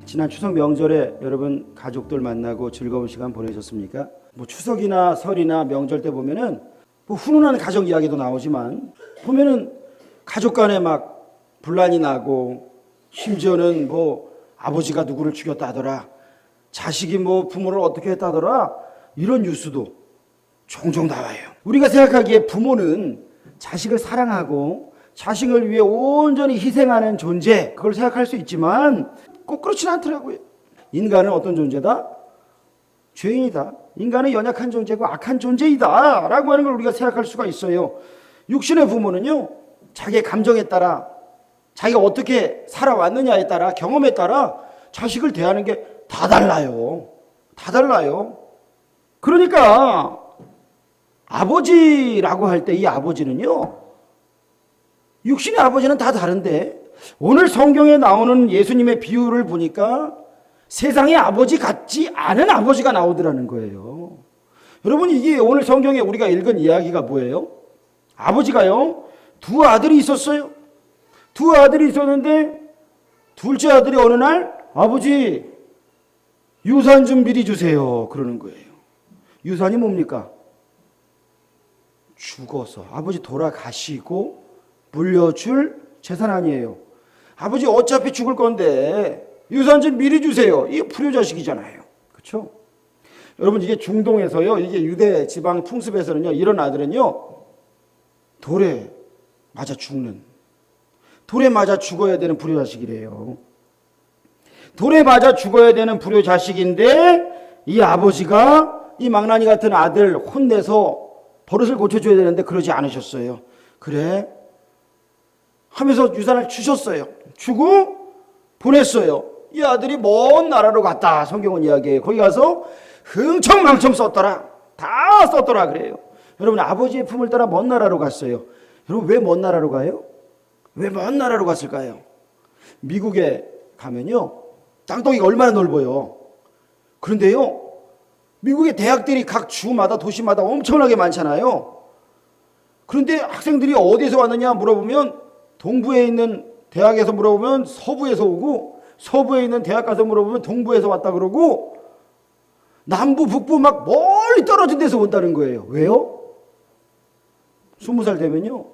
지난 추석 명절에 여러분 가족들 만나고 즐거운 시간 보내셨습니까? 뭐 추석이나 설이나 명절 때 보면은 뭐 훈훈한 가정 이야기도 나오지만 보면은 가족 간에 막 분란이 나고 심지어는 뭐 아버지가 누구를 죽였다더라, 자식이 뭐 부모를 어떻게 했다더라, 이런 뉴스도 종종 나와요. 우리가 생각하기에 부모는 자식을 사랑하고 자식을 위해 온전히 희생하는 존재, 그걸 생각할 수 있지만 꼭 그렇지는 않더라고요. 인간은 어떤 존재다? 죄인이다. 인간은 연약한 존재고 악한 존재이다 라고 하는 걸 우리가 생각할 수가 있어요. 육신의 부모는요, 자기의 감정에 따라, 자기가 어떻게 살아왔느냐에 따라, 경험에 따라 자식을 대하는 게 다 달라요. 다 달라요. 그러니까 아버지라고 할 때 이 아버지는요, 육신의 아버지는 다 다른데 오늘 성경에 나오는 예수님의 비유를 보니까 세상의 아버지 같지 않은 아버지가 나오더라는 거예요. 여러분, 이게 오늘 성경에 우리가 읽은 이야기가 뭐예요? 아버지가요, 두 아들이 있었어요. 두 아들이 있었는데 둘째 아들이 어느 날 아버지 유산 좀 미리 주세요 그러는 거예요. 유산이 뭡니까? 죽어서 아버지 돌아가시고 물려줄 재산 아니에요. 아버지 어차피 죽을 건데 유산 좀 미리 주세요. 이게 불효자식이잖아요. 그렇죠? 여러분, 이게 중동에서요, 이게 유대 지방 풍습에서는요, 이런 아들은요 돌에 맞아 죽는, 돌에 맞아 죽어야 되는 불효자식이래요. 돌에 맞아 죽어야 되는 불효자식인데 이 아버지가 이 망나니 같은 아들 혼내서 버릇을 고쳐줘야 되는데 그러지 않으셨어요. 그래 하면서 유산을 주셨어요. 주고 보냈어요. 이 아들이 먼 나라로 갔다. 성경은 이야기해요. 거기 가서 흥청망청 썼더라. 다 썼더라 그래요. 여러분, 아버지의 품을 따라 먼 나라로 갔어요. 여러분, 왜 먼 나라로 가요? 왜 먼 나라로 갔을까요? 미국에 가면요, 땅덩이가 얼마나 넓어요. 그런데요, 미국의 대학들이 각 주마다 도시마다 엄청나게 많잖아요. 그런데 학생들이 어디서 왔느냐 물어보면 동부에 있는 대학에서 물어보면 서부에서 오고, 서부에 있는 대학 가서 물어보면 동부에서 왔다 그러고, 남부 북부 막 멀리 떨어진 데서 온다는 거예요. 왜요? 20살 되면요,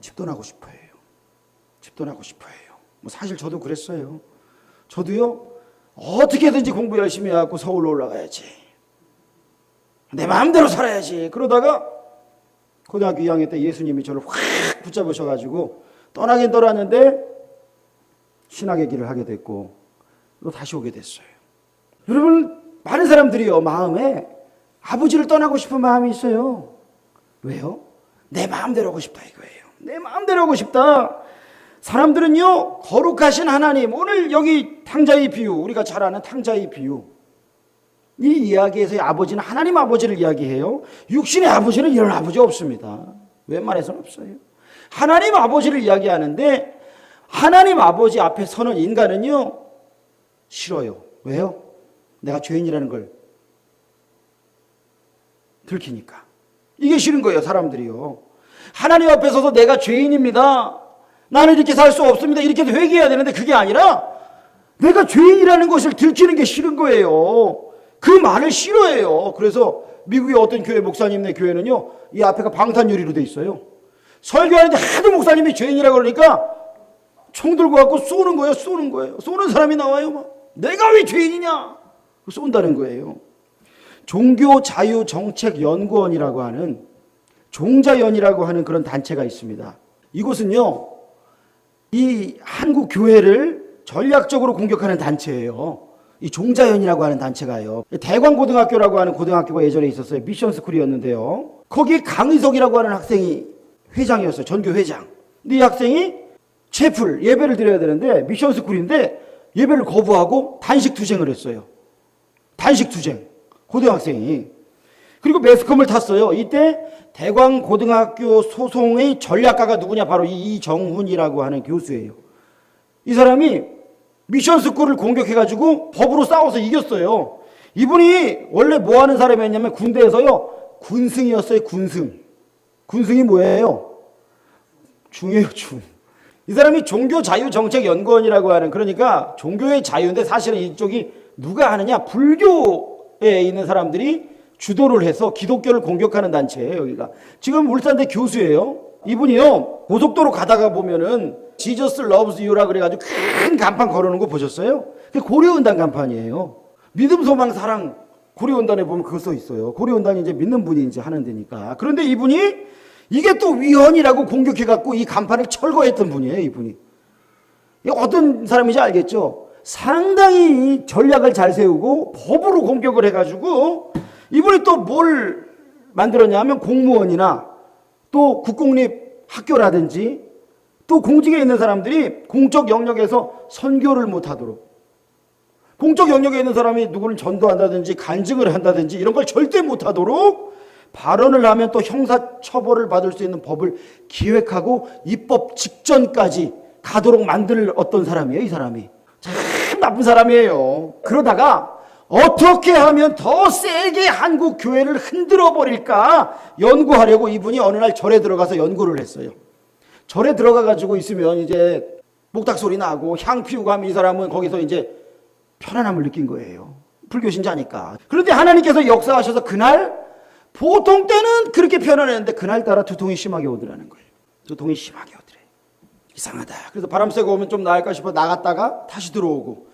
집돈하고 싶어 해요. 집돈하고 싶어 해요. 뭐 사실 저도 그랬어요. 저도요, 어떻게든지 공부 열심히 해갖고 서울로 올라가야지, 내 마음대로 살아야지, 그러다가 고등학교 2학년 때 예수님이 저를 확 붙잡으셔가지고 떠나긴 떠났는데 신학의 길을 하게 됐고 또 다시 오게 됐어요. 여러분, 많은 사람들이요, 마음에 아버지를 떠나고 싶은 마음이 있어요. 왜요? 내 마음대로 하고 싶다 이거예요. 내 마음대로 하고 싶다. 사람들은요, 거룩하신 하나님, 오늘 여기 탕자의 비유, 우리가 잘 아는 탕자의 비유, 이 이야기에서의 아버지는 하나님 아버지를 이야기해요. 육신의 아버지는 이런 아버지 없습니다. 웬만해서는 없어요. 하나님 아버지를 이야기하는데 하나님 아버지 앞에 서는 인간은요, 싫어요. 왜요? 내가 죄인이라는 걸 들키니까. 이게 싫은 거예요, 사람들이요. 하나님 앞에 서서 내가 죄인입니다, 나는 이렇게 살 수 없습니다, 이렇게 회개해야 되는데 그게 아니라 내가 죄인이라는 것을 들키는 게 싫은 거예요. 그 말을 싫어해요. 그래서 미국의 어떤 교회 목사님네 교회는요, 이 앞에가 방탄유리로 돼 있어요. 설교하는데 하도 목사님이 죄인이라고 그러니까 총 들고 갖고 쏘는 거예요. 쏘는 거예요. 쏘는 사람이 나와요. 막 내가 왜 죄인이냐 쏜다는 거예요. 종교자유정책연구원이라고 하는, 종자연이라고 하는 그런 단체가 있습니다. 이곳은요, 이 한국 교회를 전략적으로 공격하는 단체예요. 이 종자연이라고 하는 단체가요, 대광고등학교라고 하는 고등학교가 예전에 있었어요. 미션스쿨이었는데요, 거기 강의석이라고 하는 학생이 회장이었어요. 전교 회장. 근데 이 학생이 채플, 예배를 드려야 되는데 미션스쿨인데 예배를 거부하고 단식투쟁을 했어요. 단식투쟁, 고등학생이. 그리고 매스컴을 탔어요. 이때 대광고등학교 소송의 전략가가 누구냐, 바로 이정훈이라고 하는 교수예요. 이 사람이 미션스쿨을 공격해가지고 법으로 싸워서 이겼어요. 이분이 원래 뭐 하는 사람이었냐면 군대에서요, 군승이었어요. 군승. 군승이 뭐예요? 중이에요, 중. 이 사람이 종교자유정책연구원이라고 하는, 그러니까 종교의 자유인데 사실은 이쪽이 누가 하느냐, 불교에 있는 사람들이 주도를 해서 기독교를 공격하는 단체예요. 여기가 지금 울산대 교수예요. 이분이요, 고속도로 가다가 보면은 Jesus loves you라 그래가지고 큰 간판 걸어놓은 거 보셨어요? 그게 고려은단 간판이에요. 믿음, 소망, 사랑. 고려은단에 보면 그거 써 있어요. 고려은단이 이제 믿는 분이 이제 하는 데니까. 그런데 이분이 이게 또 위헌이라고 공격해갖고 이 간판을 철거했던 분이에요. 이분이. 어떤 사람인지 알겠죠? 상당히 전략을 잘 세우고 법으로 공격을 해가지고 이분이 또 뭘 만들었냐 하면 공무원이나 또 국공립 학교라든지 또 공직에 있는 사람들이 공적 영역에서 선교를 못하도록, 공적 영역에 있는 사람이 누구를 전도한다든지 간증을 한다든지 이런 걸 절대 못하도록 발언을 하면 또 형사처벌을 받을 수 있는 법을 기획하고 입법 직전까지 가도록 만들 어떤 사람이에요. 이 사람이 참 나쁜 사람이에요. 그러다가 어떻게 하면 더 세게 한국 교회를 흔들어 버릴까 연구하려고 이분이 어느 날 절에 들어가서 연구를 했어요. 절에 들어가 가지고 있으면 이제 목탁 소리 나고 향 피우고 하면 이 사람은 거기서 이제 편안함을 느낀 거예요. 불교 신자니까. 그런데 하나님께서 역사하셔서 그날 보통 때는 그렇게 편안했는데 그날따라 두통이 심하게 오더라는 거예요. 두통이 심하게 오더래. 이상하다. 그래서 바람 쐬고 오면 좀 나을까 싶어 나갔다가 다시 들어오고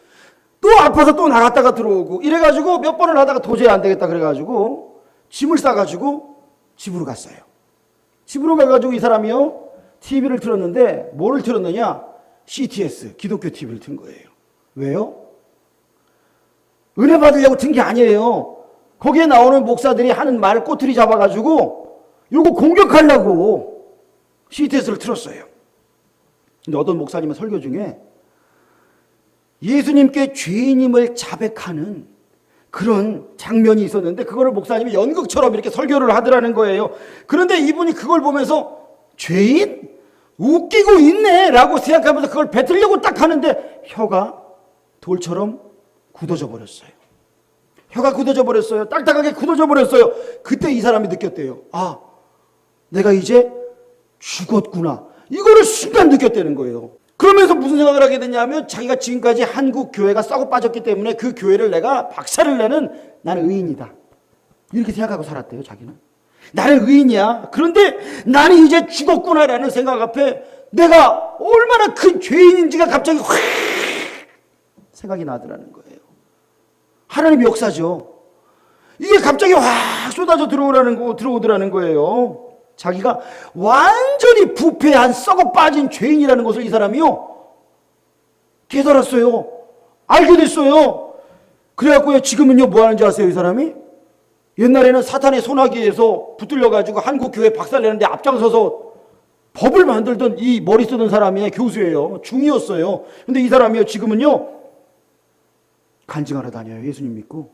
또 아파서 또 나갔다가 들어오고 이래가지고 몇 번을 하다가 도저히 안 되겠다 그래가지고 짐을 싸가지고 집으로 갔어요. 집으로 가가지고 이 사람이요 TV를 틀었는데 뭐를 틀었느냐, CTS 기독교 TV를 튼 거예요. 왜요? 은혜 받으려고 튼 게 아니에요. 거기에 나오는 목사들이 하는 말 꼬투리 잡아가지고 요거 공격하려고 CTS를 틀었어요. 근데 어떤 목사님은 설교 중에 예수님께 죄인임을 자백하는 그런 장면이 있었는데 그거를 목사님이 연극처럼 이렇게 설교를 하더라는 거예요. 그런데 이분이 그걸 보면서 죄인? 웃기고 있네 라고 생각하면서 그걸 뱉으려고 딱 하는데 혀가 돌처럼 굳어져 버렸어요. 혀가 굳어져 버렸어요. 딱딱하게 굳어져 버렸어요. 그때 이 사람이 느꼈대요. 아, 내가 이제 죽었구나. 이거를 순간 느꼈다는 거예요. 그러면서 무슨 생각을 하게 됐냐면 자기가 지금까지 한국 교회가 썩어 빠졌기 때문에 그 교회를 내가 박살을 내는 나는 의인이다. 이렇게 생각하고 살았대요. 자기는. 나는 의인이야. 그런데 나는 이제 죽었구나라는 생각 앞에 내가 얼마나 큰 죄인인지가 갑자기 확 생각이 나더라는 거예요. 하나님의 역사죠. 이게 갑자기 확 쏟아져 들어오더라는 거예요. 자기가 완전히 부패한 썩어 빠진 죄인이라는 것을 이 사람이요 깨달았어요. 알게 됐어요. 그래갖고요 지금은요 뭐 하는지 아세요? 이 사람이 옛날에는 사탄의 소나기에서 붙들려가지고 한국 교회 박살내는데 앞장서서 법을 만들던 이 머리 쓰던 사람이 교수예요. 중이었어요. 근데 이 사람이요 지금은요 간증하러 다녀요. 예수님 믿고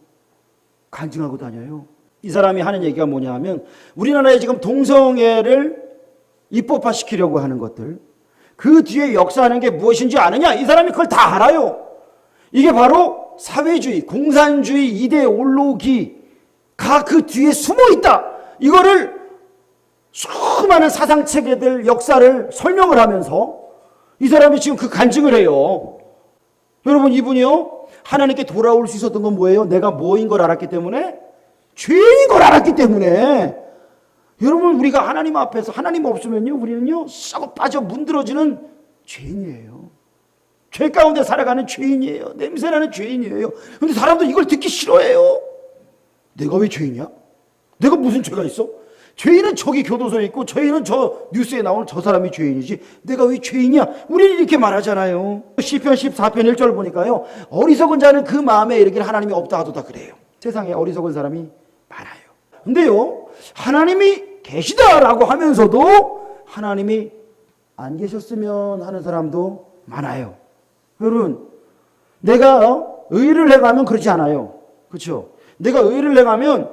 간증하고 다녀요. 이 사람이 하는 얘기가 뭐냐 하면 우리나라에 지금 동성애를 입법화시키려고 하는 것들, 그 뒤에 역사하는 게 무엇인지 아느냐? 이 사람이 그걸 다 알아요. 이게 바로 사회주의, 공산주의 이데올로기가 그 뒤에 숨어 있다. 이거를 수많은 사상체계들 역사를 설명을 하면서 이 사람이 지금 그 간증을 해요. 여러분 이분이요 하나님께 돌아올 수 있었던 건 뭐예요? 내가 뭐인 걸 알았기 때문에, 죄인 걸 알았기 때문에. 여러분 우리가 하나님 앞에서 하나님 없으면요 우리는요 썩어 빠져 문드러지는 죄인이에요. 죄 가운데 살아가는 죄인이에요. 냄새나는 죄인이에요. 그런데 사람들 이걸 듣기 싫어해요. 내가 왜 죄인이야? 내가 무슨 죄가 있어? 죄인은 저기 교도소에 있고 죄인은 저 뉴스에 나오는 저 사람이 죄인이지 내가 왜 죄인이야? 우리는 이렇게 말하잖아요. 시편 14편 1절 보니까요 어리석은 자는 그 마음에 이르기를 하나님이 없다 하도다 그래요. 세상에 어리석은 사람이 많아요. 근데요 하나님이 계시다라고 하면서도 하나님이 안 계셨으면 하는 사람도 많아요. 여러분 내가 의를 행하면 그렇지 않아요. 그렇죠? 내가 의를 행하면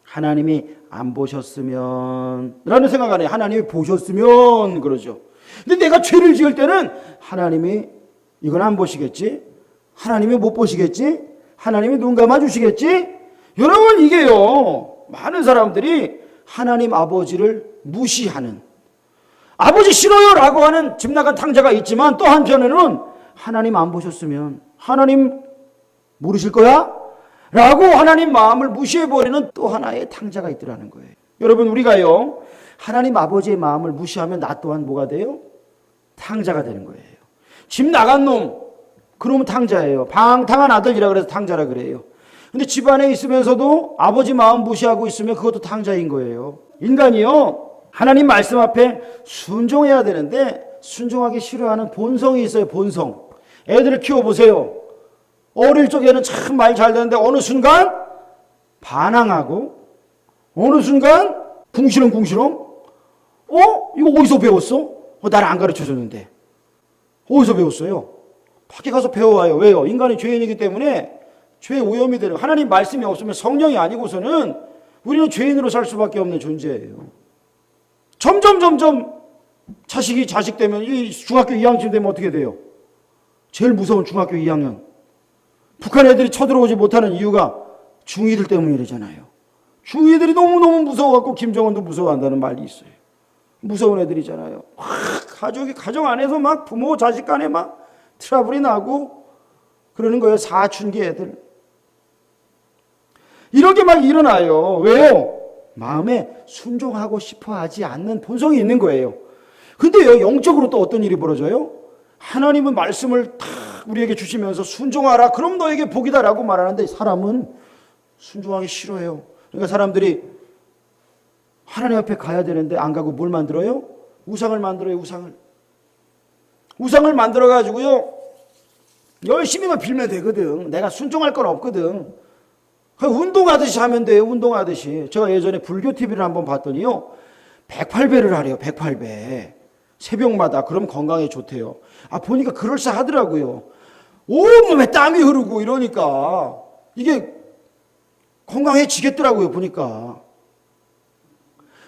하나님이 안 보셨으면 라는 생각 안 해요. 하나님이 보셨으면 그러죠. 근데 내가 죄를 지을 때는 하나님이 이건 안 보시겠지? 하나님이 못 보시겠지? 하나님이 눈 감아 주시겠지? 여러분 이게요 많은 사람들이 하나님 아버지를 무시하는, 아버지 싫어요 라고 하는 집 나간 탕자가 있지만 또 한편에는 하나님 안 보셨으면 하나님 모르실 거야? 라고 하나님 마음을 무시해버리는 또 하나의 탕자가 있더라는 거예요. 여러분, 우리가요 하나님 아버지의 마음을 무시하면 나 또한 뭐가 돼요? 탕자가 되는 거예요. 집 나간 놈, 그러면 탕자예요. 방탕한 아들이라 그래서 탕자라 그래요. 근데 집안에 있으면서도 아버지 마음 무시하고 있으면 그것도 탕자인 거예요. 인간이요 하나님 말씀 앞에 순종해야 되는데 순종하기 싫어하는 본성이 있어요. 본성. 애들을 키워보세요. 어릴 적에는 참 말 잘 되는데 어느 순간 반항하고 어느 순간 궁시렁궁시렁 이거 어디서 배웠어? 나를 안 가르쳐줬는데 어디서 배웠어요? 밖에 가서 배워와요. 왜요? 인간이 죄인이기 때문에 죄의 오염이 되는, 하나님 말씀이 없으면 성령이 아니고서는 우리는 죄인으로 살 수밖에 없는 존재예요. 점점 자식이 자식 되면 이 중학교 2학년쯤 되면 어떻게 돼요? 제일 무서운 중학교 2학년. 북한 애들이 쳐들어오지 못하는 이유가 중이들 때문이잖아요. 중이들이 너무너무 무서워갖고 김정은도 무서워한다는 말이 있어요. 무서운 애들이잖아요. 가정 안에서 막 부모 자식 간에 막 트러블이 나고 그러는 거예요. 사춘기 애들. 이런 게 막 일어나요. 왜요? 마음에 순종하고 싶어 하지 않는 본성이 있는 거예요. 근데요, 영적으로 또 어떤 일이 벌어져요? 하나님은 말씀을 다 우리에게 주시면서 순종하라. 그럼 너에게 복이다라고 말하는데 사람은 순종하기 싫어해요. 그러니까 사람들이 하나님 앞에 가야 되는데 안 가고 뭘 만들어요? 우상을 만들어요. 우상을 만들어가지고요. 열심히만 빌면 되거든. 내가 순종할 건 없거든. 운동하듯이 하면 돼요. 운동하듯이. 제가 예전에 불교 TV를 한번 봤더니요. 108배를 하래요. 108배. 새벽마다. 그럼 건강에 좋대요. 보니까 그럴싸하더라고요. 온몸에 땀이 흐르고 이러니까 이게 건강해지겠더라고요. 보니까.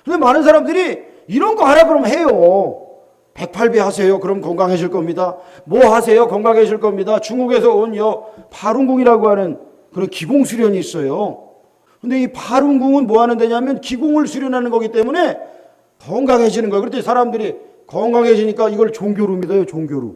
근데 많은 사람들이 이런 거 하라 그러면 해요. 108배 하세요. 그럼 건강해질 겁니다. 뭐 하세요? 건강해질 겁니다. 중국에서 온 발운궁이라고 하는 그런 기공 수련이 있어요. 근데 이 발운궁은 뭐 하는 데냐면 기공을 수련하는 거기 때문에 건강해지는 거예요. 그런데 사람들이 건강해지니까 이걸 종교로 믿어요. 종교로.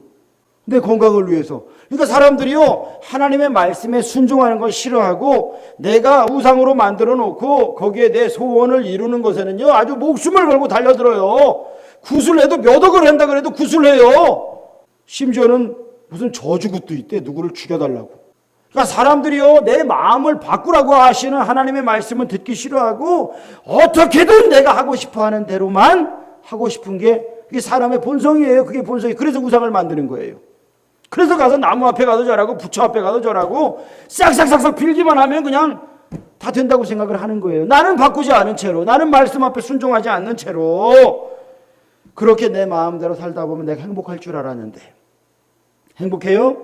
내 건강을 위해서. 그러니까 사람들이요 하나님의 말씀에 순종하는 걸 싫어하고 내가 우상으로 만들어 놓고 거기에 내 소원을 이루는 것에는요 아주 목숨을 걸고 달려들어요. 구슬해도 몇 억을 한다 그래도 구슬해요. 심지어는 무슨 저주굿도 있대. 누구를 죽여달라고. 그러니까 사람들이요 내 마음을 바꾸라고 하시는 하나님의 말씀은 듣기 싫어하고 어떻게든 내가 하고 싶어하는 대로만 하고 싶은 게 그게 사람의 본성이에요. 그게 본성이. 그래서 우상을 만드는 거예요. 그래서 가서 나무 앞에 가도 절하고 부처 앞에 가도 절하고 싹싹싹싹 빌기만 하면 그냥 다 된다고 생각을 하는 거예요. 나는 바꾸지 않은 채로, 나는 말씀 앞에 순종하지 않는 채로 그렇게 내 마음대로 살다 보면 내가 행복할 줄 알았는데 행복해요?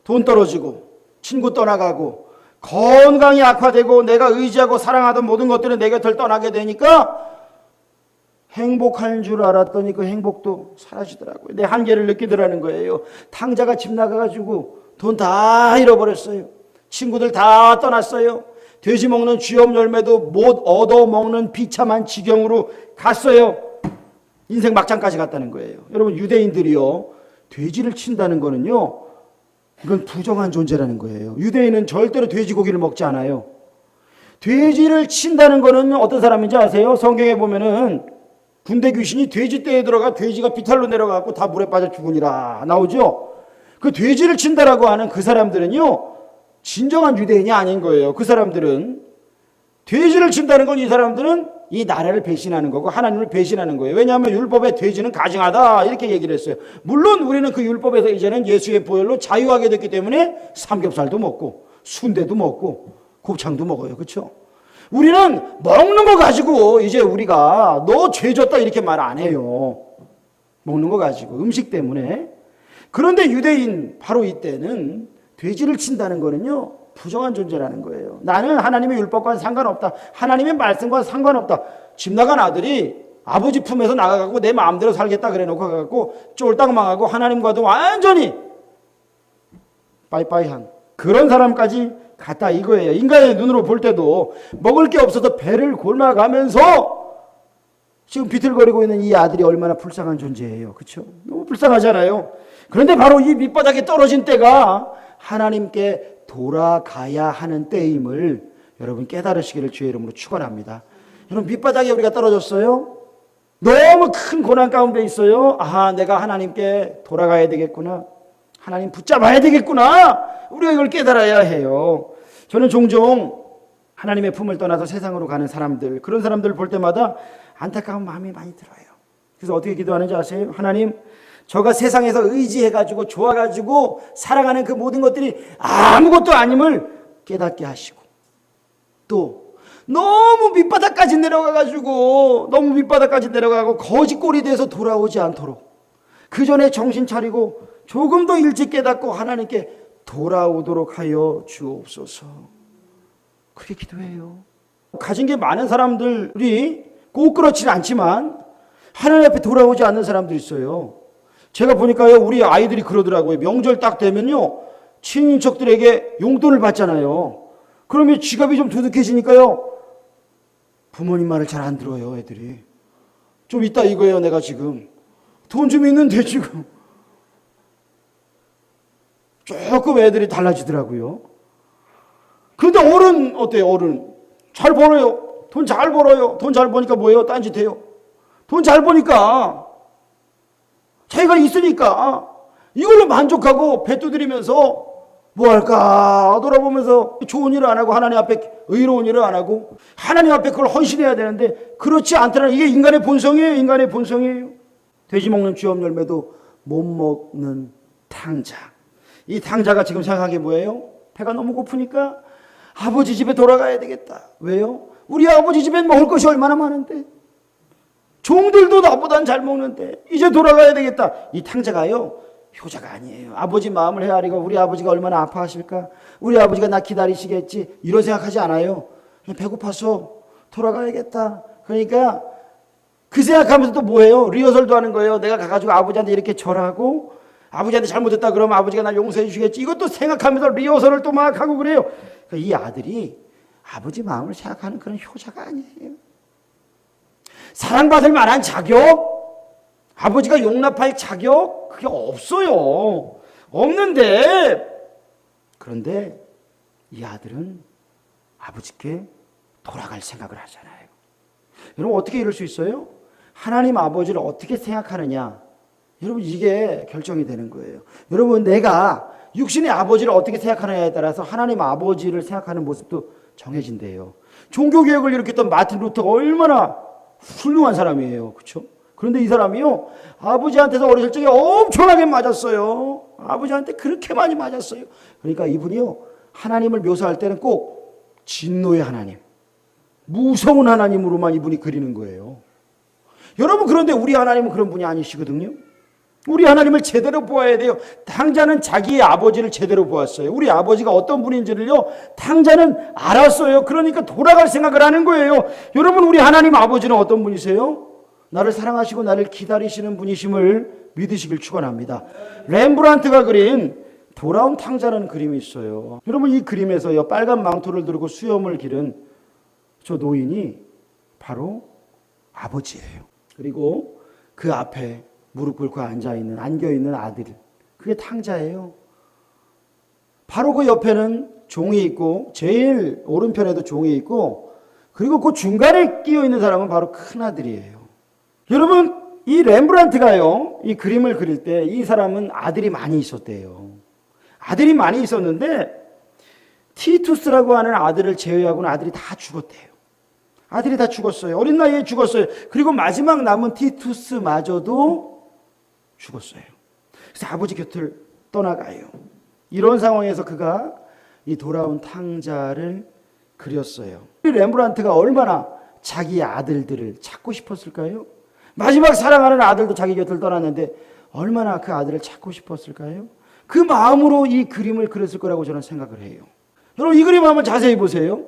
돈 떨어지고 친구 떠나가고 건강이 악화되고 내가 의지하고 사랑하던 모든 것들은 내 곁을 떠나게 되니까 행복할 줄 알았더니 그 행복도 사라지더라고요. 내 한계를 느끼더라는 거예요. 탕자가 집 나가가지고 돈 다 잃어버렸어요. 친구들 다 떠났어요. 돼지 먹는 쥐염 열매도 못 얻어먹는 비참한 지경으로 갔어요. 인생 막장까지 갔다는 거예요. 여러분 유대인들이요 돼지를 친다는 거는요 이건 부정한 존재라는 거예요. 유대인은 절대로 돼지고기를 먹지 않아요. 돼지를 친다는 거는 어떤 사람인지 아세요? 성경에 보면은 군대 귀신이 돼지 떼에 들어가 돼지가 비탈로 내려가고 다 물에 빠져 죽으니라 나오죠. 그 돼지를 친다라고 하는 그 사람들은요 진정한 유대인이 아닌 거예요. 그 사람들은 돼지를 친다는 건 이 사람들은 이 나라를 배신하는 거고 하나님을 배신하는 거예요. 왜냐하면 율법에 돼지는 가증하다 이렇게 얘기를 했어요. 물론 우리는 그 율법에서 이제는 예수의 보혈로 자유하게 됐기 때문에 삼겹살도 먹고 순대도 먹고 곱창도 먹어요. 그렇죠? 우리는 먹는 거 가지고 이제 우리가 너 죄졌다 이렇게 말 안 해요. 먹는 거 가지고 음식 때문에. 그런데 유대인 바로 이때는 돼지를 친다는 거는요 부정한 존재라는 거예요. 나는 하나님의 율법과는 상관없다. 하나님의 말씀과는 상관없다. 집 나간 아들이 아버지 품에서 나가고 내 마음대로 살겠다 그래 놓고 가고 쫄딱 망하고 하나님과도 완전히 빠이빠이한 그런 사람까지 갔다 이거예요. 인간의 눈으로 볼 때도 먹을 게 없어서 배를 골라가면서 지금 비틀거리고 있는 이 아들이 얼마나 불쌍한 존재예요. 그렇죠? 너무 불쌍하잖아요. 그런데 바로 이 밑바닥에 떨어진 때가 하나님께 돌아가야 하는 때임을 여러분 깨달으시기를 주의 이름으로 축원합니다. 여러분 밑바닥에 우리가 떨어졌어요. 너무 큰 고난 가운데 있어요. 아, 내가 하나님께 돌아가야 되겠구나. 하나님 붙잡아야 되겠구나. 우리가 이걸 깨달아야 해요. 저는 종종 하나님의 품을 떠나서 세상으로 가는 사람들, 그런 사람들을 볼 때마다 안타까운 마음이 많이 들어요. 그래서 어떻게 기도하는지 아세요? 하나님, 저가 세상에서 의지해가지고 좋아가지고 살아가는 그 모든 것들이 아무것도 아님을 깨닫게 하시고, 또 너무 밑바닥까지 내려가가지고 거지꼴이 돼서 돌아오지 않도록 그 전에 정신 차리고 조금 더 일찍 깨닫고 하나님께 돌아오도록 하여 주옵소서. 그렇게 기도해요. 가진 게 많은 사람들이 꼭 그렇지는 않지만 하나님 앞에 돌아오지 않는 사람들이 있어요. 제가 보니까요, 우리 아이들이 그러더라고요. 명절 딱 되면요, 친인척들에게 용돈을 받잖아요. 그러면 지갑이 좀 두둑해지니까요, 부모님 말을 잘 안 들어요, 애들이. 좀 있다 이거예요. 내가 지금 돈 좀 있는데 지금 조금 애들이 달라지더라고요. 그런데 어른 어때요? 어른 잘 벌어요. 돈 잘 벌어요. 돈 잘 버니까 뭐예요? 딴짓해요. 돈 잘 버니까 자기가 있으니까 이걸로 만족하고 배 두드리면서 뭐 할까 돌아보면서 좋은 일을 안 하고 하나님 앞에 의로운 일을 안 하고 하나님 앞에 그걸 헌신해야 되는데 그렇지 않더라. 이게 인간의 본성이에요. 인간의 본성이에요. 돼지 먹는 쥐업 열매도 못 먹는 탕자. 이 탕자가 지금 생각한 게 뭐예요? 배가 너무 고프니까 아버지 집에 돌아가야 되겠다. 왜요? 우리 아버지 집엔 먹을 것이 얼마나 많은데, 종들도 나보단 잘 먹는데 이제 돌아가야 되겠다. 이 탕자가요, 효자가 아니에요. 아버지 마음을 헤아리고 우리 아버지가 얼마나 아파하실까, 우리 아버지가 나 기다리시겠지, 이런 생각하지 않아요. 그냥 배고파서 돌아가야겠다. 그러니까 그 생각하면서 또 뭐예요? 리허설도 하는 거예요. 내가 가가지고 아버지한테 이렇게 절하고 아버지한테 잘못했다 그러면 아버지가 날 용서해 주시겠지. 이것도 생각하면서 리허설을 또 막 하고 그래요. 그러니까 이 아들이 아버지 마음을 생각하는 그런 효자가 아니에요. 사랑받을 만한 자격, 아버지가 용납할 자격, 그게 없어요. 없는데, 그런데 이 아들은 아버지께 돌아갈 생각을 하잖아요. 여러분 어떻게 이럴 수 있어요? 하나님 아버지를 어떻게 생각하느냐, 여러분 이게 결정이 되는 거예요. 여러분 내가 육신의 아버지를 어떻게 생각하느냐에 따라서 하나님 아버지를 생각하는 모습도 정해진대요. 종교개혁을 일으켰던 마틴 루터가 얼마나 훌륭한 사람이에요. 그렇죠? 그런데 이 사람이요, 아버지한테서 어렸을 적에 엄청나게 맞았어요. 아버지한테 그렇게 많이 맞았어요. 그러니까 이분이요, 하나님을 묘사할 때는 꼭 진노의 하나님, 무서운 하나님으로만 이분이 그리는 거예요. 여러분 그런데 우리 하나님은 그런 분이 아니시거든요. 우리 하나님을 제대로 보아야 돼요. 탕자는 자기의 아버지를 제대로 보았어요. 우리 아버지가 어떤 분인지를요, 탕자는 알았어요. 그러니까 돌아갈 생각을 하는 거예요. 여러분 우리 하나님 아버지는 어떤 분이세요? 나를 사랑하시고 나를 기다리시는 분이심을 믿으시길 축원합니다. 렘브란트가 그린 돌아온 탕자라는 그림이 있어요. 여러분 이 그림에서요, 빨간 망토를 들고 수염을 기른 저 노인이 바로 아버지예요. 그리고 그 앞에 무릎 꿇고 앉아있는, 안겨있는 아들, 그게 탕자예요. 바로 그 옆에는 종이 있고, 제일 오른편에도 종이 있고, 그리고 그 중간에 끼어있는 사람은 바로 큰아들이에요. 여러분 이 렘브란트가요, 이 그림을 그릴 때 이 사람은 아들이 많이 있었대요. 아들이 많이 있었는데 티투스라고 하는 아들을 제외하고는 아들이 다 죽었대요. 아들이 다 죽었어요. 어린 나이에 죽었어요. 그리고 마지막 남은 티투스마저도 죽었어요. 그래서 아버지 곁을 떠나가요. 이런 상황에서 그가 이 돌아온 탕자를 그렸어요. 렘브란트가 얼마나 자기 아들들을 찾고 싶었을까요? 마지막 사랑하는 아들도 자기 곁을 떠났는데 얼마나 그 아들을 찾고 싶었을까요? 그 마음으로 이 그림을 그렸을 거라고 저는 생각을 해요. 여러분 이 그림 한번 자세히 보세요.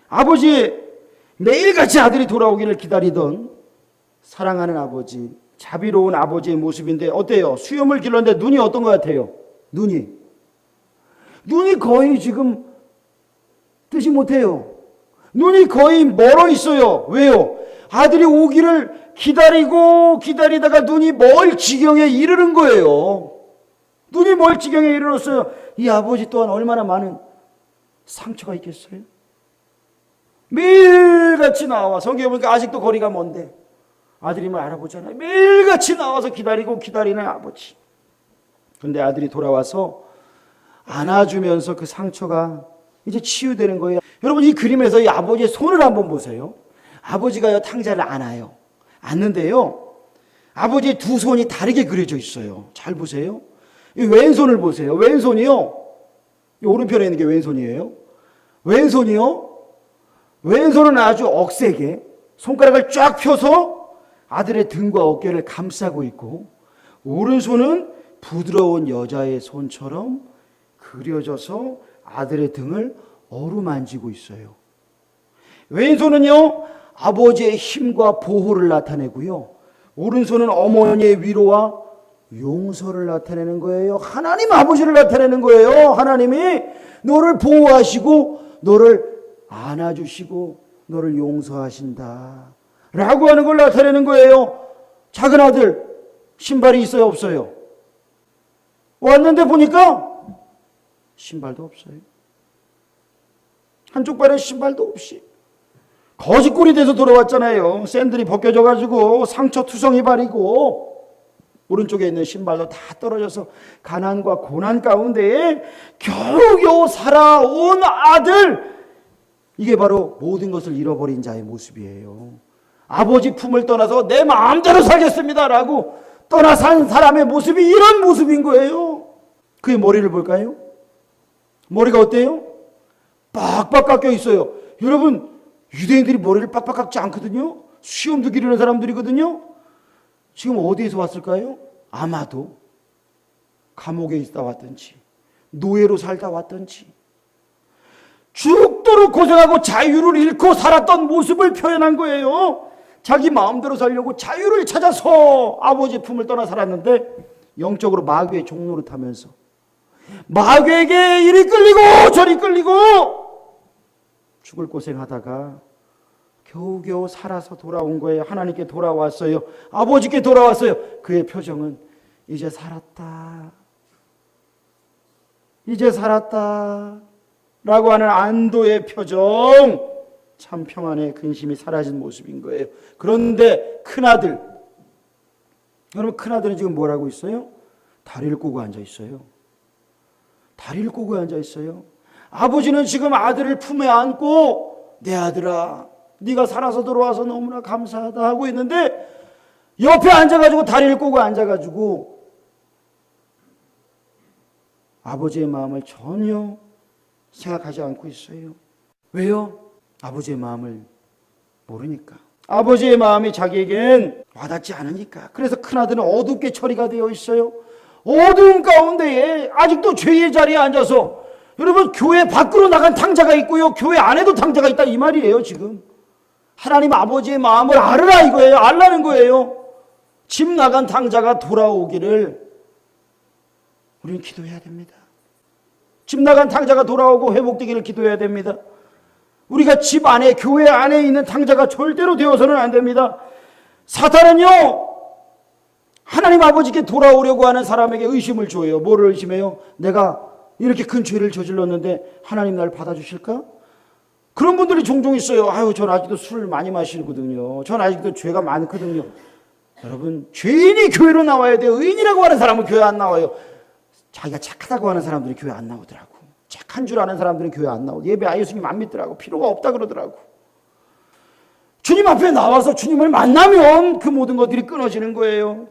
아버지, 매일같이 아들이 돌아오기를 기다리던 사랑하는 아버지, 자비로운 아버지의 모습인데 어때요? 수염을 길렀는데 눈이 어떤 것 같아요? 눈이 거의 지금 뜨지 못해요. 눈이 거의 멀어 있어요. 왜요? 아들이 오기를 기다리다가 눈이 멀 지경에 이르는 거예요. 눈이 멀 지경에 이르렀어요. 이 아버지 또한 얼마나 많은 상처가 있겠어요? 매일같이 나와. 성경에 보니까 아직도 거리가 먼데 아들임을 알아보잖아요. 매일같이 나와서 기다리는 아버지. 그런데 아들이 돌아와서 안아주면서 그 상처가 이제 치유되는 거예요. 여러분, 이 그림에서 이 아버지의 손을 한번 보세요. 아버지가 탕자를 안아요. 안는데요, 아버지의 두 손이 다르게 그려져 있어요. 잘 보세요. 이 왼손을 보세요. 왼손이요, 이 오른편에 있는 게 왼손이에요. 왼손은 아주 억세게 손가락을 쫙 펴서 아들의 등과 어깨를 감싸고 있고, 오른손은 부드러운 여자의 손처럼 그려져서 아들의 등을 어루만지고 있어요. 왼손은요, 아버지의 힘과 보호를 나타내고요, 오른손은 어머니의 위로와 용서를 나타내는 거예요. 하나님 아버지를 나타내는 거예요. 하나님이 너를 보호하시고 너를 안아주시고 너를 용서하신다 라고 하는 걸 나타내는 거예요. 작은 아들 신발이 있어요, 없어요? 왔는데 보니까 신발도 없어요. 한쪽 발에 신발도 없이 거지꼴이 돼서 돌아왔잖아요. 샌들이 벗겨져가지고 상처 투성이 발이고 오른쪽에 있는 신발도 다 떨어져서 가난과 고난 가운데 겨우겨우 살아온 아들, 이게 바로 모든 것을 잃어버린 자의 모습이에요. 아버지 품을 떠나서 내 마음대로 살겠습니다 라고 떠나 산 사람의 모습이 이런 모습인 거예요. 그의 머리를 볼까요? 머리가 어때요? 빡빡 깎여 있어요. 여러분, 유대인들이 머리를 빡빡 깎지 않거든요. 수염도 기르는 사람들이거든요. 지금 어디에서 왔을까요? 아마도 감옥에 있다 왔든지 노예로 살다 왔든지 죽도록 고생하고 자유를 잃고 살았던 모습을 표현한 거예요. 자기 마음대로 살려고 자유를 찾아서 아버지 품을 떠나 살았는데 영적으로 마귀의 종로를 타면서 마귀에게 이리 끌리고 저리 끌리고 죽을 고생하다가 겨우겨우 살아서 돌아온 거예요. 하나님께 돌아왔어요. 아버지께 돌아왔어요. 그의 표정은 이제 살았다. 이제 살았다 라고 하는 안도의 표정, 참 평안의 근심이 사라진 모습인 거예요. 그런데 큰아들, 여러분, 큰아들은 지금 뭘 하고 있어요? 다리를 꼬고 앉아 있어요. 다리를 꼬고 앉아 있어요. 아버지는 지금 아들을 품에 안고 내 아들아 네가 살아서 돌아와서 너무나 감사하다 하고 있는데 옆에 앉아가지고 다리를 꼬고 앉아가지고 아버지의 마음을 전혀 생각하지 않고 있어요. 왜요? 아버지의 마음을 모르니까. 아버지의 마음이 자기에겐 와닿지 않으니까. 그래서 큰아들은 어둡게 처리가 되어 있어요. 어두운 가운데에 아직도 죄의 자리에 앉아서, 여러분, 교회 밖으로 나간 탕자가 있고요, 교회 안에도 탕자가 있다 이 말이에요. 지금 하나님 아버지의 마음을 알으라 이거예요. 알라는 거예요. 집 나간 탕자가 돌아오기를 우리는 기도해야 됩니다. 집 나간 탕자가 돌아오고 회복되기를 기도해야 됩니다. 우리가 집 안에, 교회 안에 있는 탕자가 절대로 되어서는 안 됩니다. 사탄은요, 하나님 아버지께 돌아오려고 하는 사람에게 의심을 줘요. 뭐를 의심해요? 내가 이렇게 큰 죄를 저질렀는데 하나님 날 받아주실까? 그런 분들이 종종 있어요. 아유, 전 아직도 술을 많이 마시거든요. 전 아직도 죄가 많거든요. 여러분, 죄인이 교회로 나와야 돼요. 의인이라고 하는 사람은 교회 안 나와요. 자기가 착하다고 하는 사람들이 교회 안 나오더라고. 착한 줄 아는 사람들은 교회 안 나오고, 예배 예수님 안 믿더라고. 필요가 없다 그러더라고. 주님 앞에 나와서 주님을 만나면 그 모든 것들이 끊어지는 거예요.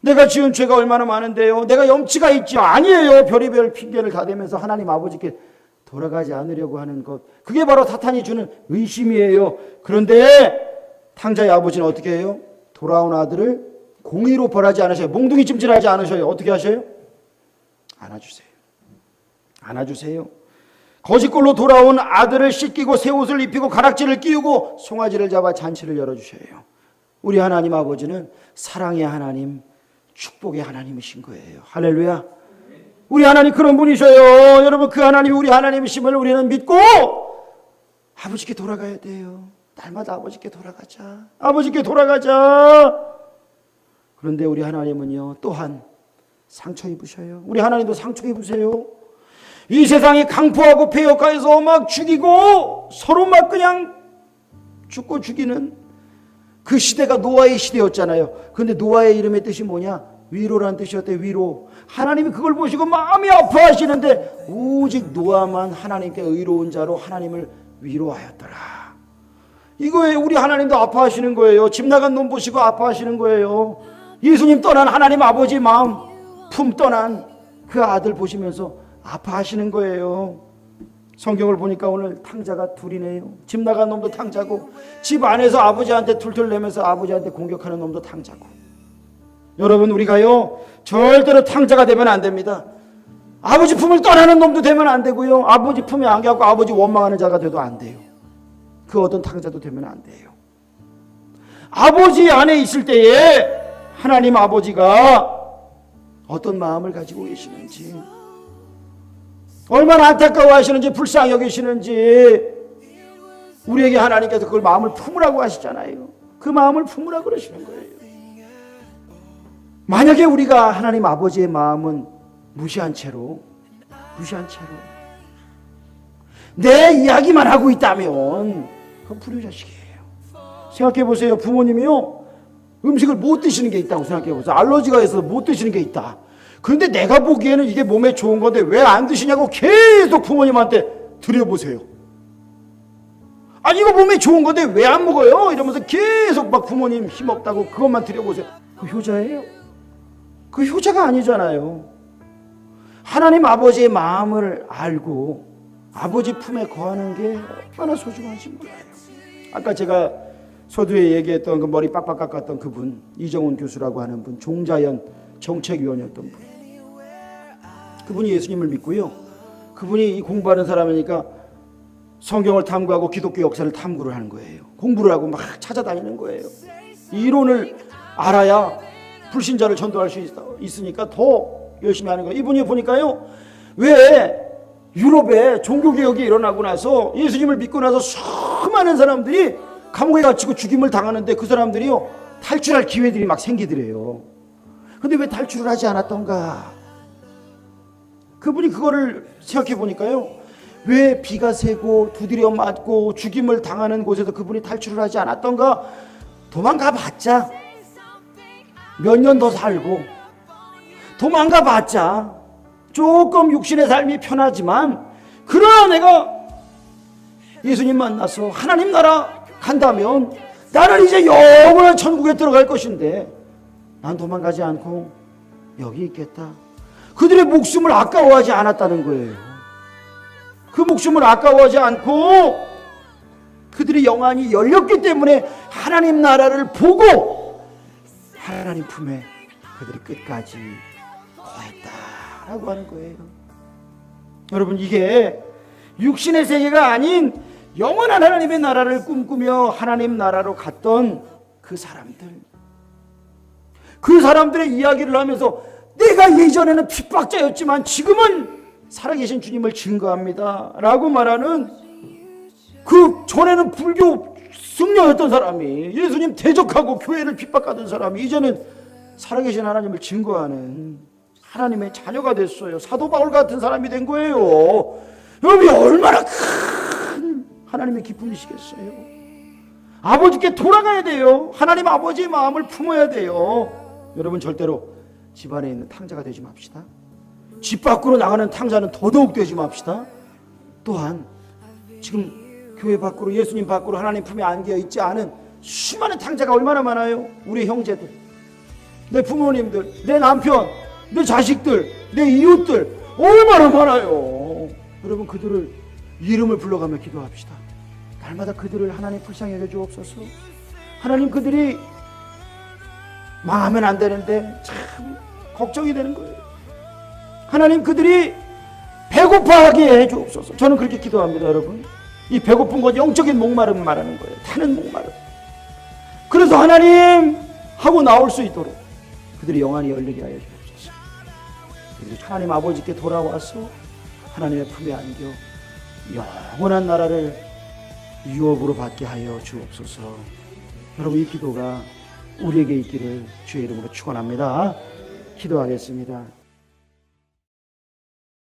내가 지은 죄가 얼마나 많은데요, 내가 염치가 있지. 아니에요. 별의별 핑계를 다 대면서 하나님 아버지께 돌아가지 않으려고 하는 것, 그게 바로 사탄이 주는 의심이에요. 그런데 탕자의 아버지는 어떻게 해요? 돌아온 아들을 공의로 벌하지 않으셔요. 몽둥이 찜질하지 않으셔요. 어떻게 하셔요? 안아주세요. 안아주세요. 거짓골로 돌아온 아들을 씻기고 새 옷을 입히고 가락지를 끼우고 송아지를 잡아 잔치를 열어주셔요. 우리 하나님 아버지는 사랑의 하나님, 축복의 하나님이신 거예요. 할렐루야. 우리 하나님 그런 분이셔요. 여러분, 그 하나님이 우리 하나님이심을 우리는 믿고 아버지께 돌아가야 돼요. 날마다 아버지께 돌아가자. 아버지께 돌아가자. 그런데 우리 하나님은요, 또한 상처 입으셔요. 우리 하나님도 상처 입으세요. 이 세상이 강포하고 폐역가에서 막 죽이고 서로 막 그냥 죽고 죽이는 그 시대가 노아의 시대였잖아요. 그런데 노아의 이름의 뜻이 뭐냐? 위로라는 뜻이었대. 위로. 하나님이 그걸 보시고 마음이 아파하시는데 오직 노아만 하나님께 의로운 자로 하나님을 위로하였더라. 이거에 우리 하나님도 아파하시는 거예요. 집 나간 놈 보시고 아파하시는 거예요. 예수님 떠난 하나님 아버지 마음, 품 떠난 그 아들 보시면서 아파하시는 거예요. 성경을 보니까 오늘 탕자가 둘이네요. 집 나간 놈도 탕자고, 집 안에서 아버지한테 툴툴 내면서 아버지한테 공격하는 놈도 탕자고. 여러분, 우리가요 절대로 탕자가 되면 안 됩니다. 아버지 품을 떠나는 놈도 되면 안 되고요, 아버지 품에 안겨갖고 아버지 원망하는 자가 돼도 안 돼요. 그 어떤 탕자도 되면 안 돼요. 아버지 안에 있을 때에 하나님 아버지가 어떤 마음을 가지고 계시는지, 얼마나 안타까워하시는지, 불쌍히 여기시는지, 우리에게 하나님께서 그걸 마음을 품으라고 하시잖아요. 그 마음을 품으라고 그러시는 거예요. 만약에 우리가 하나님 아버지의 마음은 무시한 채로 내 이야기만 하고 있다면 그건 불효자식이에요. 생각해 보세요. 부모님이요, 음식을 못 드시는 게 있다고 생각해 보세요. 알러지가 있어서 못 드시는 게 있다. 그런데 내가 보기에는 이게 몸에 좋은 건데 왜 안 드시냐고 계속 부모님한테 드려보세요. 아니, 이거 몸에 좋은 건데 왜 안 먹어요? 이러면서 계속 막 부모님 힘없다고 그것만 드려보세요. 그 효자예요? 그 효자가 아니잖아요. 하나님 아버지의 마음을 알고 아버지 품에 거하는 게 얼마나 소중한지 몰라요. 아까 제가 서두에 얘기했던 그 머리 빡빡 깎았던 그분, 이정훈 교수라고 하는 분, 종자연 정책위원이었던 분, 그분이 예수님을 믿고요, 그분이 공부하는 사람이니까 성경을 탐구하고 기독교 역사를 탐구를 하는 거예요. 공부를 하고 막 찾아다니는 거예요. 이론을 알아야 불신자를 전도할 수 있으니까 더 열심히 하는 거예요. 이분이 보니까요, 왜 유럽에 종교개혁이 일어나고 나서 예수님을 믿고 나서 수많은 사람들이 감옥에 갇히고 죽임을 당하는데 그 사람들이요 탈출할 기회들이 막 생기더래요. 근데 왜 탈출을 하지 않았던가? 그분이 그거를 생각해 보니까요, 왜 비가 새고 두드려 맞고 죽임을 당하는 곳에서 그분이 탈출을 하지 않았던가? 도망가 봤자 몇 년 더 살고, 도망가 봤자 조금 육신의 삶이 편하지만, 그러나 내가 예수님 만나서 하나님 나라 간다면 나는 이제 영원한 천국에 들어갈 것인데 난 도망가지 않고 여기 있겠다. 그들의 목숨을 아까워하지 않았다는 거예요. 그 목숨을 아까워하지 않고 그들의 영안이 열렸기 때문에 하나님 나라를 보고 하나님 품에 그들이 끝까지 거했다라고 하는 거예요. 여러분, 이게 육신의 세계가 아닌 영원한 하나님의 나라를 꿈꾸며 하나님 나라로 갔던 그 사람들의 이야기를 하면서 내가 예전에는 핍박자였지만 지금은 살아계신 주님을 증거합니다 라고 말하는, 그 전에는 불교 승려였던 사람이, 예수님 대적하고 교회를 핍박하던 사람이 이제는 살아계신 하나님을 증거하는 하나님의 자녀가 됐어요. 사도 바울 같은 사람이 된 거예요. 여러분이 얼마나 큰 하나님의 기쁨이시겠어요. 아버지께 돌아가야 돼요. 하나님 아버지의 마음을 품어야 돼요. 여러분, 절대로 집안에 있는 탕자가 되지 맙시다. 집 밖으로 나가는 탕자는 더더욱 되지 맙시다. 또한 지금 교회 밖으로, 예수님 밖으로 하나님 품에 안겨 있지 않은 수많은 탕자가 얼마나 많아요. 우리 형제들, 내 부모님들, 내 남편, 내 자식들, 내 이웃들 얼마나 많아요. 여러분, 그들을 이름을 불러가며 기도합시다. 날마다 그들을 하나님 불쌍히 여겨 주옵소서. 하나님, 그들이 망하면 안 되는데 참 걱정이 되는 거예요. 하나님, 그들이 배고파하게 해 주옵소서. 저는 그렇게 기도합니다. 여러분, 이 배고픈 건 영적인 목마름 말하는 거예요. 타는 목마름. 그래서 하나님 하고 나올 수 있도록 그들이 영안이 열리게 하여 주옵소서. 그리고 하나님 아버지께 돌아와서 하나님의 품에 안겨 영원한 나라를 유업으로 받게 하여 주옵소서. 여러분, 이 기도가 우리에게 있기를 주의 이름으로 축원합니다. 기도하겠습니다.